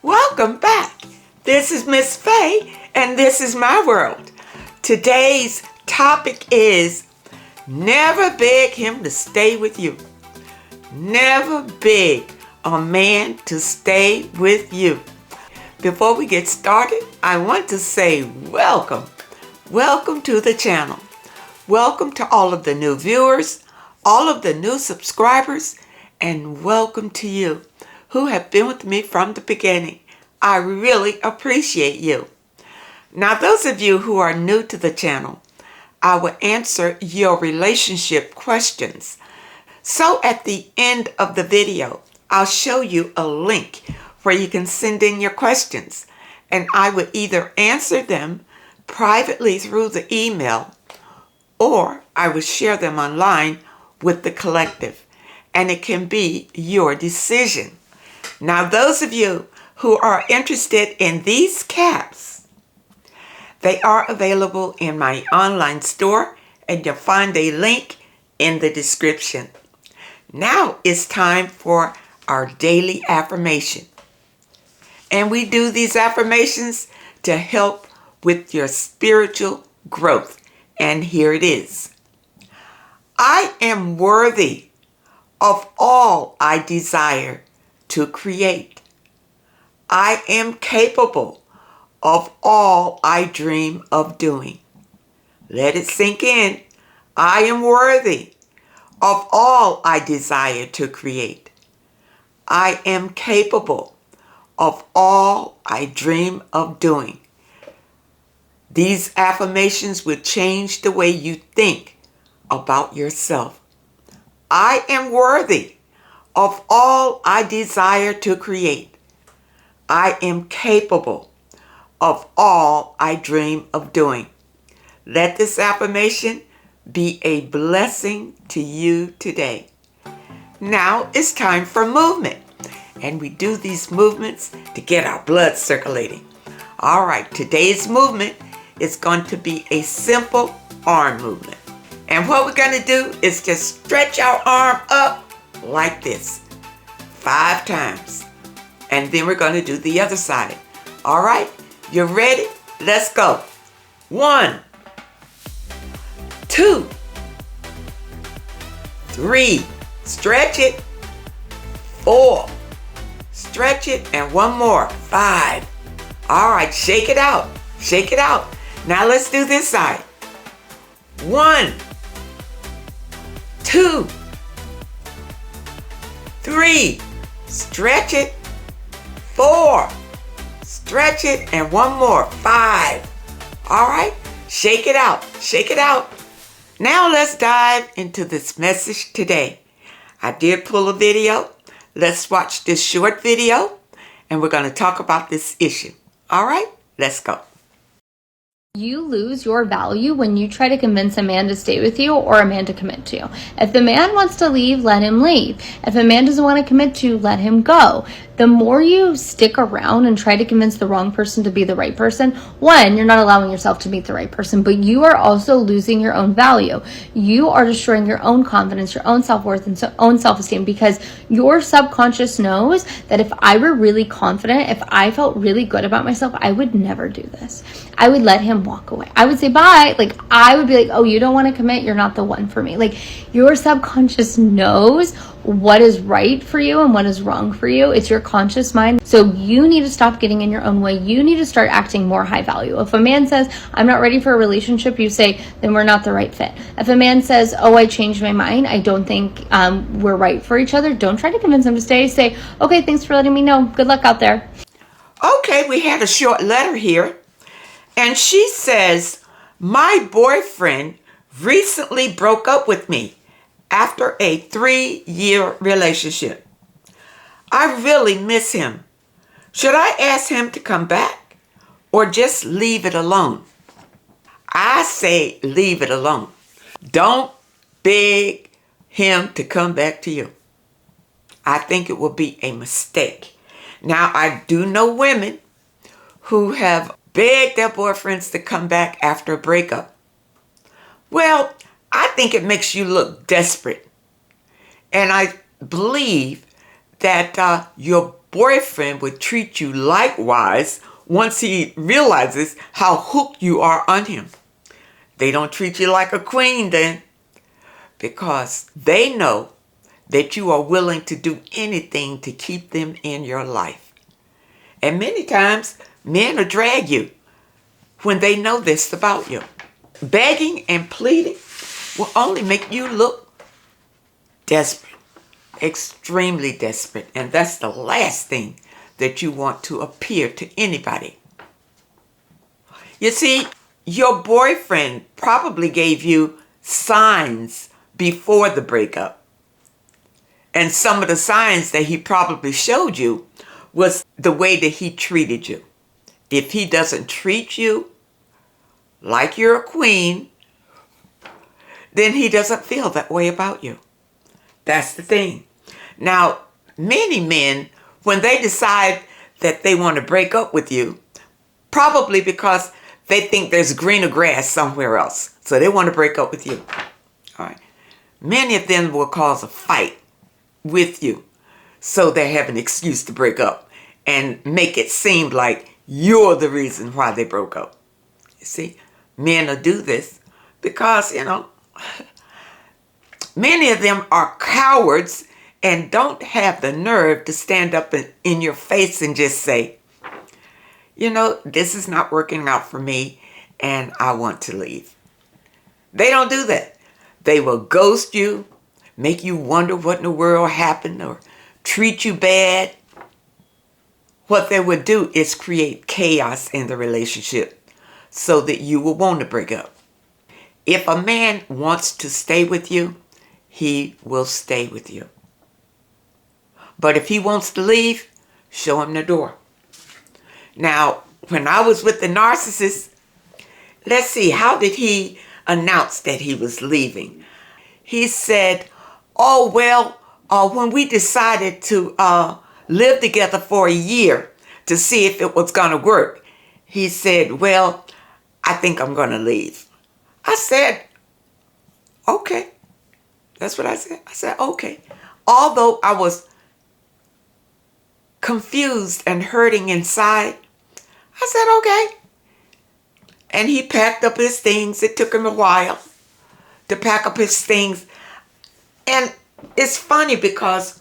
Welcome back. This is Miss Faye, and this is my world. Today's topic is never beg him to stay with you. Never beg a man to stay with you. Before we get started, I want to say welcome. Welcome to the channel. Welcome to all of the new viewers, all of the new subscribers, and welcome to you who have been with me from the beginning. I really appreciate you. Now, those of you who are new to the channel, I will answer your relationship questions. So at the end of the video, I'll show you a link where you can send in your questions, and I will either answer them privately through the email, or I will share them online with the collective, and it can be your decision. Now, those of you who are interested in these caps, they are available in my online store, and you'll find a link in the description. Now it's time for our daily affirmation. And we do these affirmations to help with your spiritual growth. And here it is. I am worthy of all I desire to create. I am capable of all I dream of doing. Let it sink in. I am worthy of all I desire to create. I am capable of all I dream of doing. These affirmations will change the way you think about yourself. I am worthy of all I desire to create. I am capable of all I dream of doing. Let this affirmation be a blessing to you today. Now it's time for movement. And we do these movements to get our blood circulating. All right, today's movement is going to be a simple arm movement. And what we're going to do is just stretch our arm up like this 5 times. And then we're going to do the other side. All right, you ready? Let's go. 1, 2, 3, stretch it. 4, stretch it, and one more, 5. All right, shake it out. Shake it out. Now let's do this side. 1, 2, 3, stretch it. 4, stretch it, and one more, 5. All right, shake it out. Shake it out. Now let's dive into this message today. I did pull a video. Let's watch this short video, and we're going to talk about this issue. All right, let's go. You lose your value when you try to convince a man to stay with you or a man to commit to you. If the man wants to leave, let him leave. If a man doesn't want to commit to you, let him go. The more you stick around and try to convince the wrong person to be the right person, one, you're not allowing yourself to meet the right person, but you are also losing your own value. You are destroying your own confidence, your own self-worth, and own self-esteem, because your subconscious knows that if I were really confident, if I felt really good about myself, I would never do this. I would let him walk away. I would say bye. Like, I would be like, oh, you don't want to commit? You're not the one for me. Like, your subconscious knows what is right for you and what is wrong for you. It's your conscious mind. So you need to stop getting in your own way. You need to start acting more high value. If a man says, I'm not ready for a relationship, you say, then we're not the right fit. If a man says, oh, I changed my mind, I don't think we're right for each other, don't try to convince him to stay. Say, okay, thanks for letting me know. Good luck out there. Okay, we had a short letter here. And she says, my boyfriend recently broke up with me after a 3-year relationship. I really miss him. Should I ask him to come back or just leave it alone? I say leave it alone. Don't beg him to come back to you. I think it will be a mistake. Now, I do know women who have begged their boyfriends to come back after a breakup. Well, I think it makes you look desperate. And I believe that your boyfriend would treat you likewise once he realizes how hooked you are on him. They don't treat you like a queen then, because they know that you are willing to do anything to keep them in your life. And many times, men will drag you when they know this about you. Begging and pleading will only make you look desperate, extremely desperate. And that's the last thing that you want to appear to anybody. You see, your boyfriend probably gave you signs before the breakup. And some of the signs that he probably showed you was the way that he treated you. If he doesn't treat you like you're a queen, then he doesn't feel that way about you. That's the thing. Now, many men, when they decide that they want to break up with you, probably because they think there's greener grass somewhere else, so they want to break up with you. All right. Many of them will cause a fight with you, so they have an excuse to break up and make it seem like you're the reason why they broke up. You see, men will do this because, many of them are cowards and don't have the nerve to stand up in your face and just say, this is not working out for me and I want to leave. They don't do that. They will ghost you, make you wonder what in the world happened, or treat you bad. What they would do is create chaos in the relationship so that you will want to break up. If a man wants to stay with you, he will stay with you. But if he wants to leave, show him the door. Now, when I was with the narcissist, let's see, how did he announce that he was leaving? He said, when we decided to live together for a year to see if it was going to work, he said, I think I'm going to leave. I said, okay. That's what I said. I said, okay. Although I was confused and hurting inside, I said, okay. And he packed up his things. It took him a while to pack up his things. And it's funny because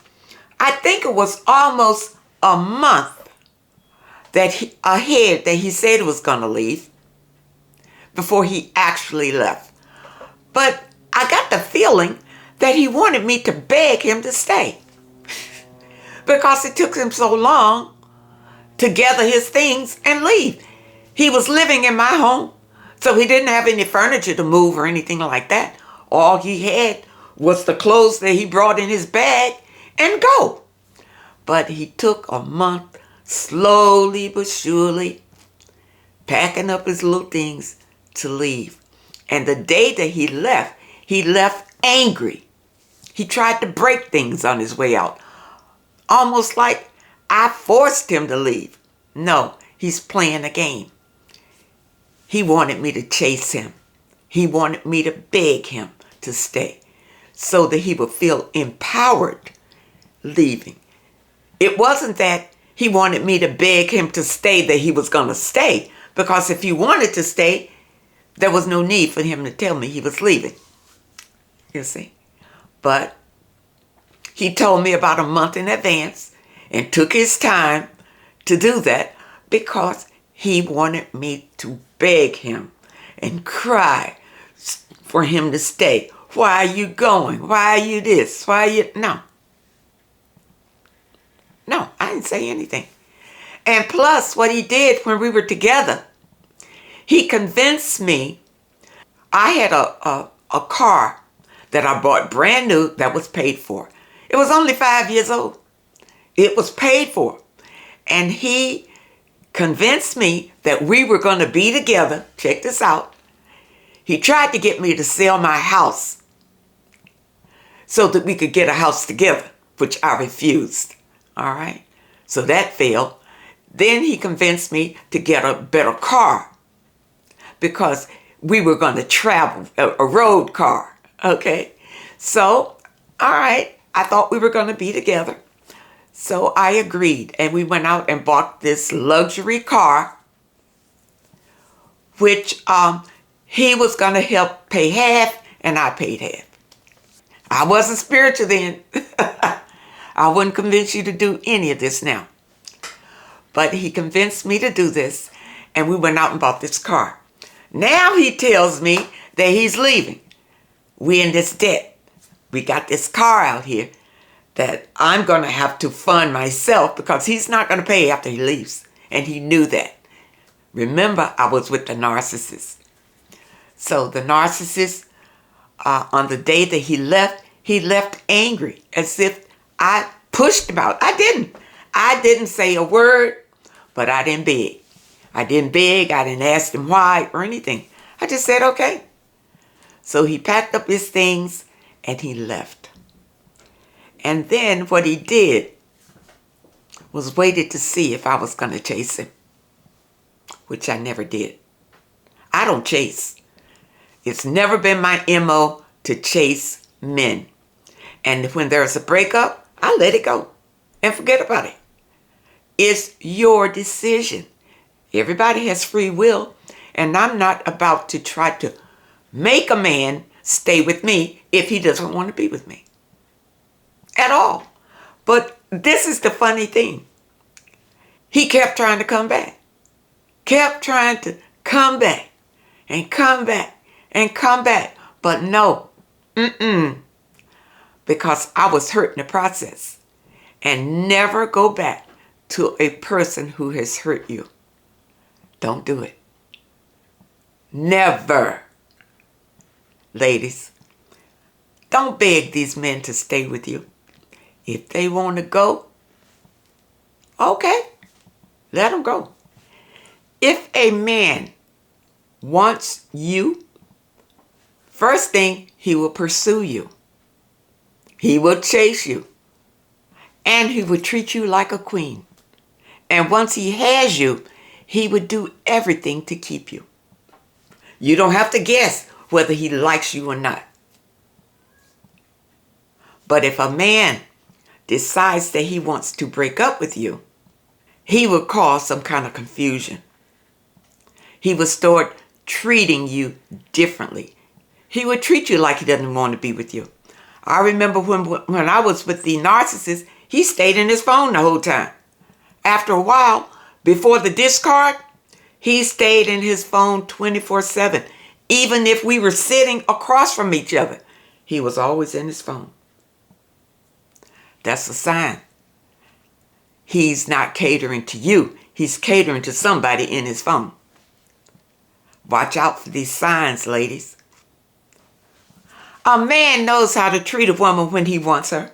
I think it was almost a month ahead that he said he was going to leave before he actually left. But I got the feeling that he wanted me to beg him to stay because it took him so long to gather his things and leave. He was living in my home, so he didn't have any furniture to move or anything like that. All he had was the clothes that he brought in his bag and go. But he took a month, slowly but surely, packing up his little things to leave. And the day that he left angry. He tried to break things on his way out, almost like I forced him to leave. No, he's playing a game. He wanted me to chase him. He wanted me to beg him to stay so that he would feel empowered leaving. It wasn't that he wanted me to beg him to stay that he was going to stay, because if he wanted to stay, there was no need for him to tell me he was leaving. You see? But he told me about a month in advance and took his time to do that because he wanted me to beg him and cry for him to stay. Why are you going? Why are you this? Why are you... No, I didn't say anything. And plus, what he did when we were together, he convinced me. I had a car that I bought brand new that was paid for. It was only 5 years old. It was paid for. And he convinced me that we were going to be together. Check this out. He tried to get me to sell my house so that we could get a house together, which I refused. All right? So that failed. Then he convinced me to get a better car because we were going to travel, a road car. Okay? So, all right, I thought we were going to be together. So I agreed, and we went out and bought this luxury car, which he was going to help pay half, and I paid half. I wasn't spiritual then. I wouldn't convince you to do any of this now. But he convinced me to do this, and we went out and bought this car. Now he tells me that he's leaving. We in this debt. We got this car out here that I'm going to have to fund myself because he's not going to pay after he leaves. And he knew that. Remember, I was with the narcissist. So the narcissist, on the day that he left angry, as if I pushed him out. I didn't say a word, but I didn't beg. I didn't ask him why or anything. I just said, okay. So he packed up his things and he left. And then what he did was waited to see if I was going to chase him, which I never did. I don't chase. It's never been my MO to chase men. And when there's a breakup, I let it go and forget about it. It's your decision. Everybody has free will, and I'm not about to try to make a man stay with me if he doesn't want to be with me at all. But this is the funny thing. He kept trying to come back. Kept trying to come back and come back and come back. But no, because I was hurt in the process. And never go back to a person who has hurt you. Don't do it. Never. Ladies, don't beg these men to stay with you. If they want to go, okay, let them go. If a man wants you, first thing, he will pursue you. He will chase you. And he would treat you like a queen. And once he has you, he would do everything to keep you. You don't have to guess whether he likes you or not. But if a man decides that he wants to break up with you, he will cause some kind of confusion. He will start treating you differently. He would treat you like he doesn't want to be with you. I remember when I was with the narcissist, he stayed in his phone the whole time. After a while, before the discard, he stayed in his phone 24/7. Even if we were sitting across from each other, he was always in his phone. That's a sign. He's not catering to you. He's catering to somebody in his phone. Watch out for these signs, ladies. A man knows how to treat a woman when he wants her.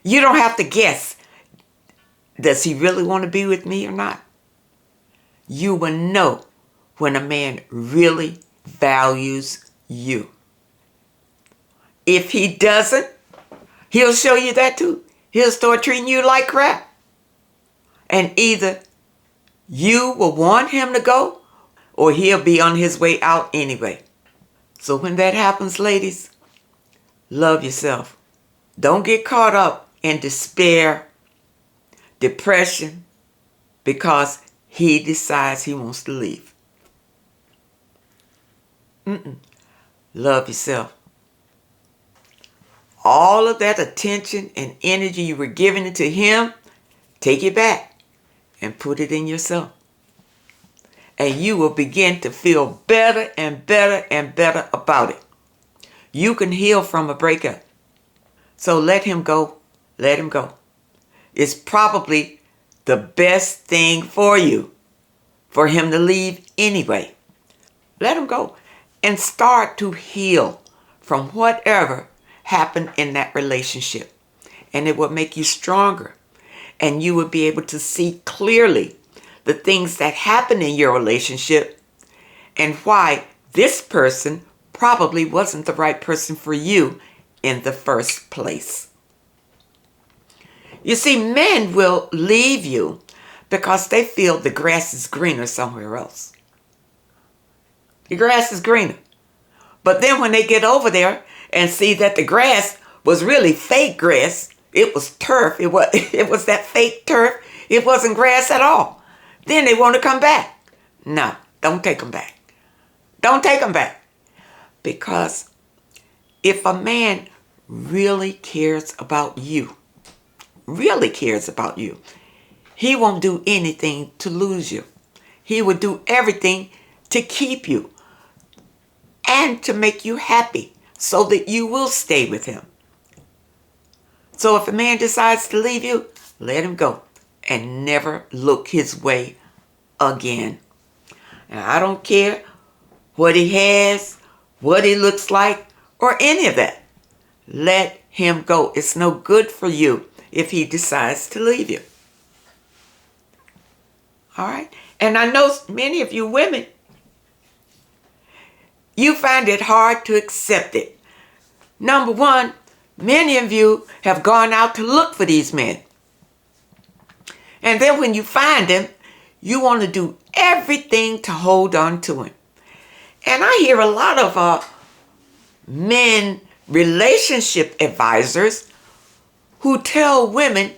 You don't have to guess, does he really want to be with me or not? You will know when a man really values you. If he doesn't, he'll show you that too. He'll start treating you like crap. And either you will want him to go, or he'll be on his way out anyway. So when that happens, ladies, love yourself. Don't get caught up in despair, depression, because he decides he wants to leave. Love yourself. All of that attention and energy you were giving to him, take it back and put it in yourself. And you will begin to feel better and better and better about it. You can heal from a breakup. So let him go. Let him go. It's probably the best thing for you, for him to leave anyway. Let him go and start to heal from whatever happened in that relationship. And it will make you stronger. And you will be able to see clearly the things that happen in your relationship and why this person probably wasn't the right person for you in the first place. You see, men will leave you because they feel the grass is greener somewhere else. The grass is greener. But then when they get over there and see that the grass was really fake grass, It was turf. It was that fake turf. It wasn't grass at all. Then they want to come back. No, don't take them back. Don't take them back. Because if a man really cares about you, he won't do anything to lose you. He would do everything to keep you and to make you happy so that you will stay with him. So if a man decides to leave you, let him go and never look his way again. And I don't care what he has, what he looks like, or any of that. Let him go. It's no good for you if he decides to leave you. All right? And I know many of you women, you find it hard to accept it. Number one, many of you have gone out to look for these men. And then when you find them, you want to do everything to hold on to him. And I hear a lot of men relationship advisors who tell women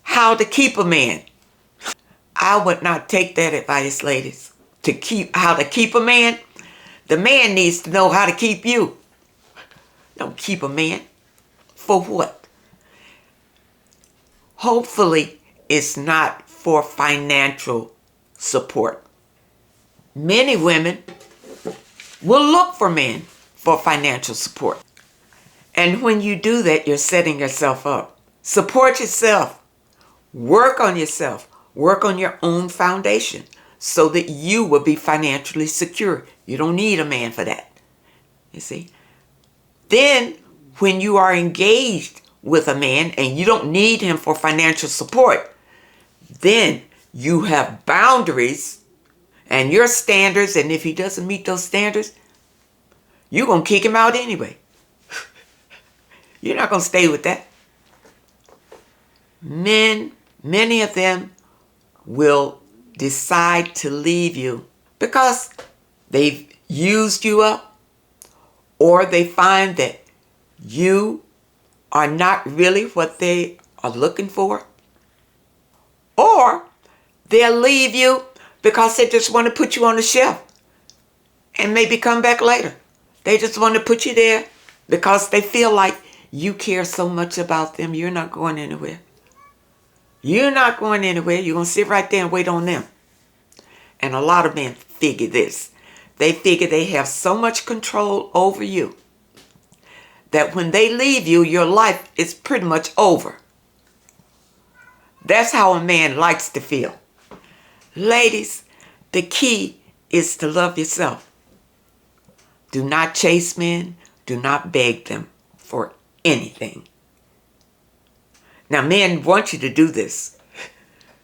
how to keep a man. I would not take that advice, ladies. How to keep a man. The man needs to know how to keep you. Don't keep a man. For what? Hopefully, it's not for financial support. Many women will look for men for financial support. And when you do that, you're setting yourself up. Support yourself. Work on yourself. Work on your own foundation so that you will be financially secure. You don't need a man for that. You see? Then, when you are engaged with a man and you don't need him for financial support, then you have boundaries and your standards, and if he doesn't meet those standards, you're going to kick him out anyway. You're not going to stay with that. Men, many of them will decide to leave you because they've used you up, or they find that you are not really what they are looking for, or they'll leave you because they just want to put you on the shelf and maybe come back later. They just want to put you there because they feel like you care so much about them. You're not going anywhere. You're not going anywhere. You're going to sit right there and wait on them. And a lot of men figure this. They figure they have so much control over you that when they leave you, your life is pretty much over. That's how a man likes to feel. Ladies, the key is to love yourself. Do not chase men. Do not beg them for anything. Now, men want you to do this.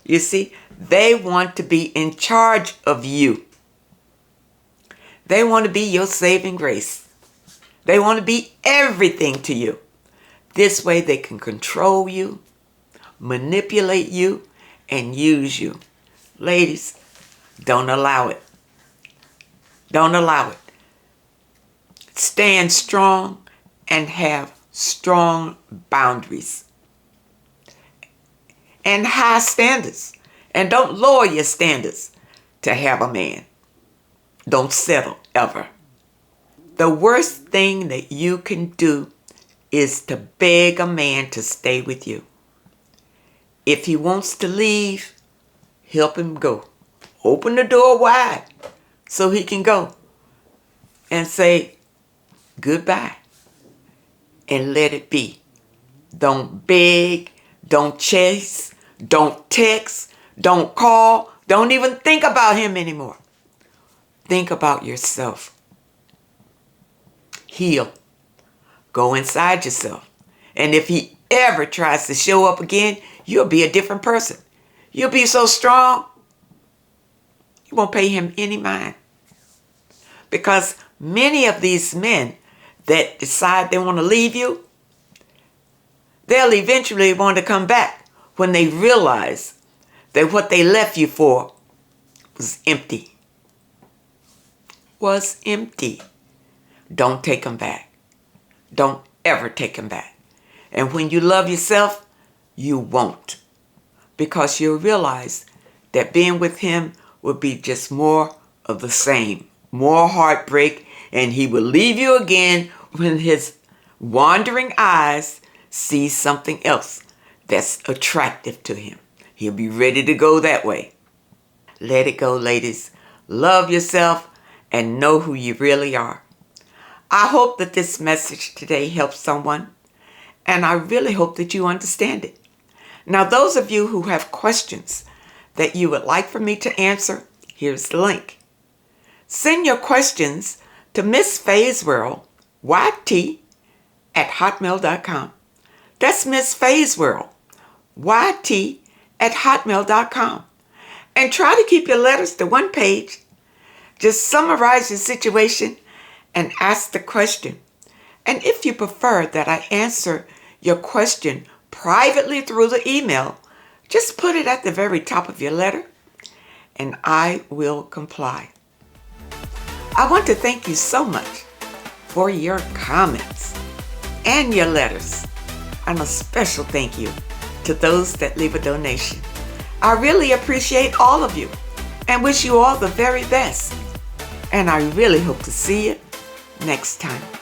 You see, they want to be in charge of you. They want to be your saving grace. They want to be everything to you. This way they can control you, manipulate you, and use you. Ladies, don't allow it. Don't allow it. Stand strong and have strong boundaries and high standards. And don't lower your standards to have a man. Don't settle ever. The worst thing that you can do is to beg a man to stay with you. If he wants to leave, help him go. Open the door wide so he can go and say goodbye and let it be. Don't beg, don't chase, don't text, don't call, don't even think about him anymore. Think about yourself. Heal. Go inside yourself. And if he ever tries to show up again, you'll be a different person. You'll be so strong, you won't pay him any mind. Because many of these men that decide they want to leave you, they'll eventually want to come back when they realize that what they left you for was empty. Was empty. Don't take them back. Don't ever take them back. And when you love yourself, you won't, because you'll realize that being with him will be just more of the same, more heartbreak, and he will leave you again when his wandering eyes see something else that's attractive to him. He'll be ready to go that way. Let it go, ladies. Love yourself and know who you really are. I hope that this message today helps someone, and I really hope that you understand it. Now, those of you who have questions that you would like for me to answer, here's the link. Send your questions to Miss Faye's World, YT, at hotmail.com. That's Miss Faye's World, YT, at hotmail.com. And try to keep your letters to one page. Just summarize your situation and ask the question. And if you prefer that I answer your question privately through the email, just put it at the very top of your letter and I will comply. I want to thank you so much for your comments and your letters. And a special thank you to those that leave a donation. I really appreciate all of you and wish you all the very best. And I really hope to see you next time.